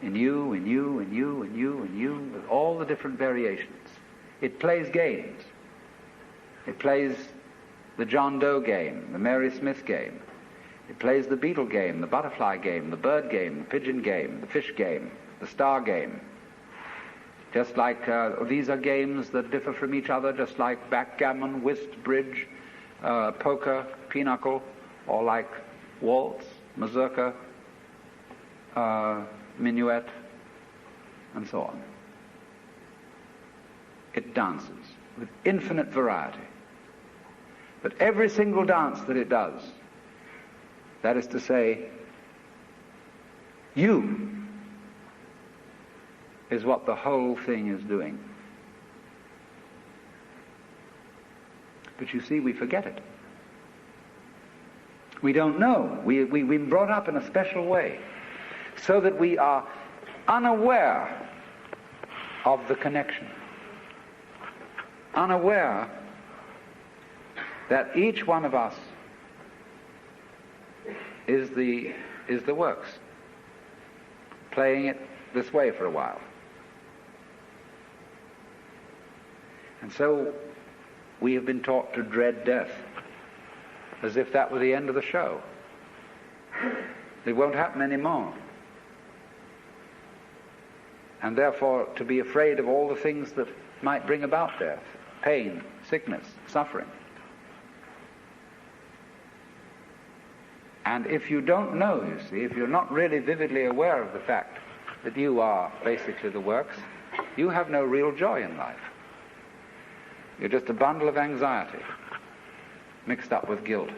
in you, in you, in you, in you, in you, with all the different variations. It plays games. It plays the John Doe game, the Mary Smith game. It plays the beetle game, the butterfly game, the bird game, the pigeon game, the fish game, the star game. Just like these are games that differ from each other, just like backgammon, whist, bridge, poker, pinochle, or like waltz, mazurka, minuet, and so on. It dances with infinite variety. But every single dance that it does, that is to say, you is what the whole thing is doing. But you see, we forget it. We don't know. We've been brought up in a special way so that we are unaware of the connection, unaware that each one of us is the works, playing it this way for a while. And so we have been taught to dread death, as if that were the end of the show. It won't happen anymore. And therefore to be afraid of all the things that might bring about death, pain, sickness, suffering. And if you don't know, you see, if you're not really vividly aware of the fact that you are basically the works, you have no real joy in life. You're just a bundle of anxiety mixed up with guilt.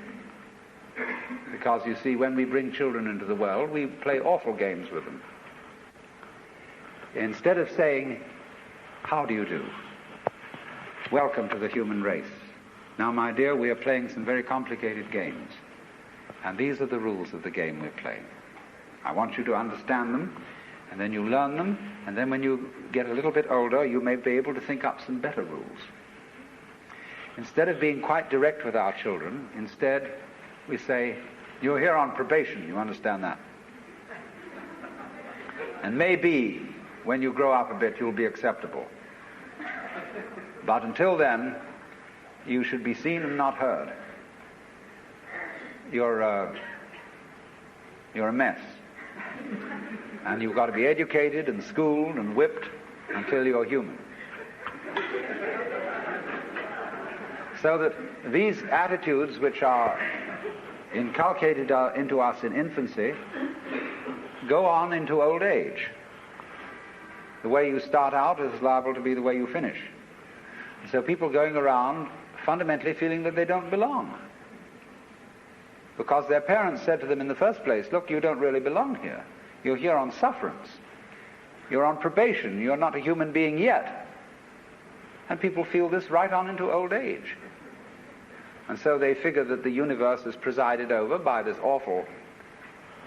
Because you see, when we bring children into the world, we play awful games with them. Instead of saying, "How do you do? Welcome to the human race. Now, my dear, we are playing some very complicated games. And these are the rules of the game we're playing. I want you to understand them, and then you learn them, and then when you get a little bit older, you may be able to think up some better rules." Instead of being quite direct with our children, instead we say, "You're here on probation, you understand that? And maybe when you grow up a bit, you'll be acceptable. But until then, you should be seen and not heard. You're a mess. And you've got to be educated and schooled and whipped until you're human." So that these attitudes which are inculcated into us in infancy go on into old age. The way you start out is liable to be the way you finish. So people going around fundamentally feeling that they don't belong. Because their parents said to them in the first place, "Look, you don't really belong here. You're here on sufferance. You're on probation. You're not a human being yet." And people feel this right on into old age. And so they figure that the universe is presided over by this awful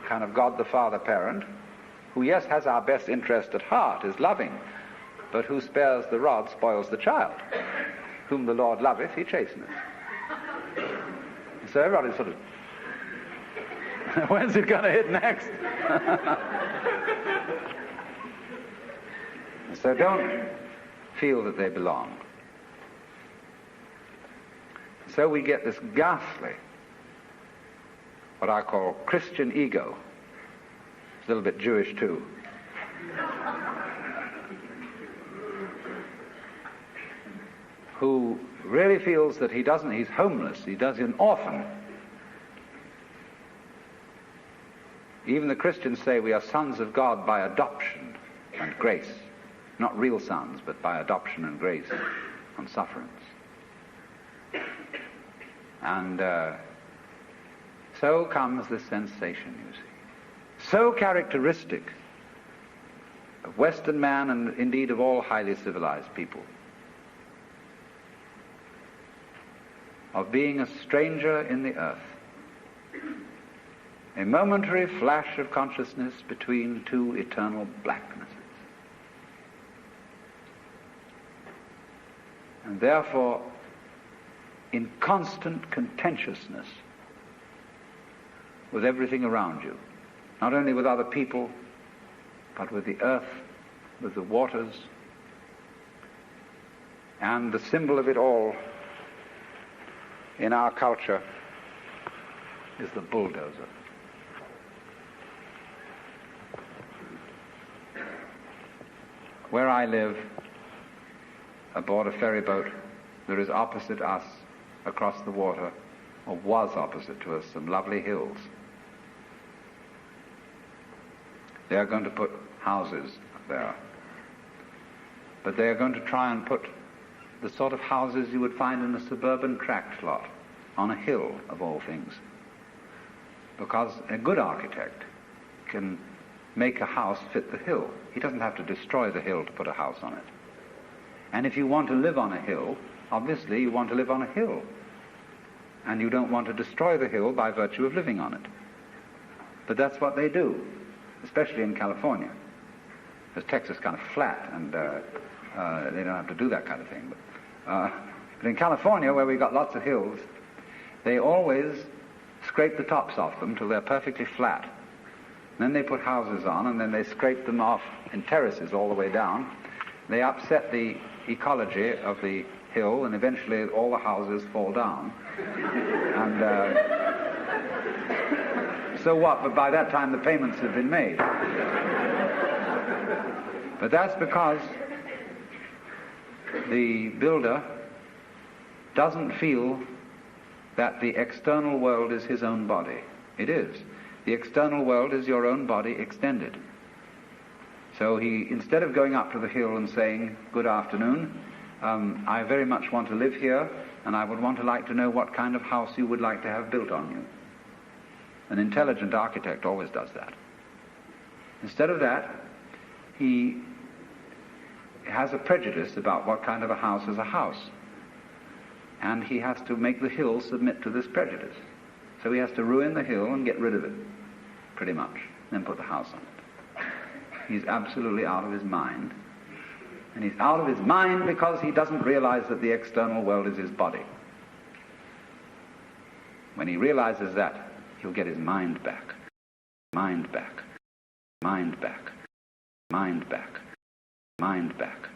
kind of God the Father parent, who, yes, has our best interest at heart, is loving, but who spares the rod spoils the child. Whom the Lord loveth, he chasteneth. So everybody's sort of, when's it going to hit next? So don't feel that they belong. So we get this ghastly, what I call Christian ego. It's a little bit Jewish too. Who really feels that he's homeless, he's an orphan. Even the Christians say we are sons of God by adoption and grace. Not real sons, but by adoption and grace and sufferance. And so comes this sensation, you see. So characteristic of Western man and indeed of all highly civilized people. Of being a stranger in the earth. A momentary flash of consciousness between two eternal blacknesses. And therefore, in constant contentiousness with everything around you. Not only with other people, but with the earth, with the waters, and the symbol of it all in our culture is the bulldozer. Where I live, aboard a ferry boat, there is opposite us, across the water, or was opposite to us, some lovely hills. They are going to put houses there. But they are going to try and put the sort of houses you would find in a suburban tract lot, on a hill of all things. Because a good architect can make a house fit the hill. He doesn't have to destroy the hill to put a house on it. And if you want to live on a hill, obviously you want to live on a hill. And you don't want to destroy the hill by virtue of living on it. But that's what they do, especially in California. Because Texas is kind of flat, and they don't have to do that kind of thing. But in California, where we've got lots of hills, they always scrape the tops off them till they're perfectly flat. Then they put houses on, and then they scrape them off in terraces all the way down. They upset the ecology of the hill, and eventually all the houses fall down. And so what? But by that time the payments have been made. But that's because the builder doesn't feel that the external world is his own body. It is. The external world is your own body extended. So he, instead of going up to the hill and saying, "Good afternoon, I very much want to live here, and I would like to know what kind of house you would like to have built on you." An intelligent architect always does that. Instead of that, he has a prejudice about what kind of a house is a house. And he has to make the hill submit to this prejudice. So he has to ruin the hill and get rid of it, pretty much, then put the house on it. He's absolutely out of his mind. And he's out of his mind because he doesn't realize that the external world is his body. When he realizes that, he'll get his mind back. Mind back. Mind back. Mind back. Mind back.